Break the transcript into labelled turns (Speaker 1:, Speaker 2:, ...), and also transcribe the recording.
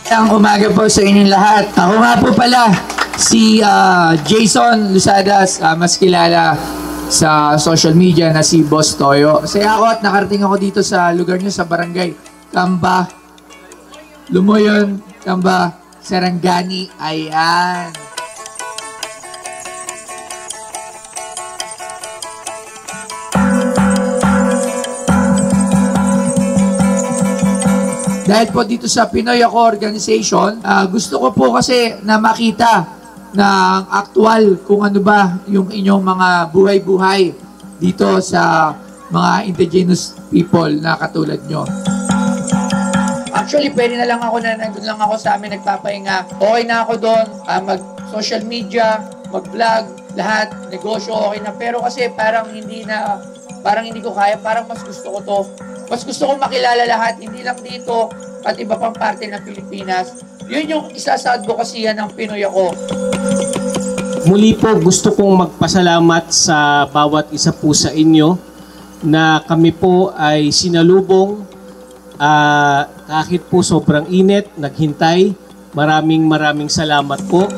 Speaker 1: Ang umaga po sa inyong lahat. Ako nga po pala, si Jason Lusadas, mas kilala sa social media na si Boss Toyo. Saya ako at nakarating ako dito sa lugar nyo sa barangay Kamba, Lumoyon, Kamba, Sarangani. Ayan. Dahil po dito sa Pinoy Ako Organization, gusto ko po kasi na makita na aktual kung ano ba yung inyong mga buhay-buhay dito sa mga indigenous people na katulad nyo. Actually, pwede na lang ako na nandun lang ako sa amin nagpapahinga. Okay na ako doon, mag-social media, mag-vlog, lahat, negosyo, okay na. Pero kasi parang hindi ko kaya, parang mas gusto ko to. Mas gusto kong makilala lahat, hindi lang dito, at iba pang parte ng Pilipinas. Yun yung isa sa advokasya ng Pinoy Ako.
Speaker 2: Muli po, gusto kong magpasalamat sa bawat isa po sa inyo na kami po ay sinalubong kahit po sobrang init, naghintay. Maraming salamat po.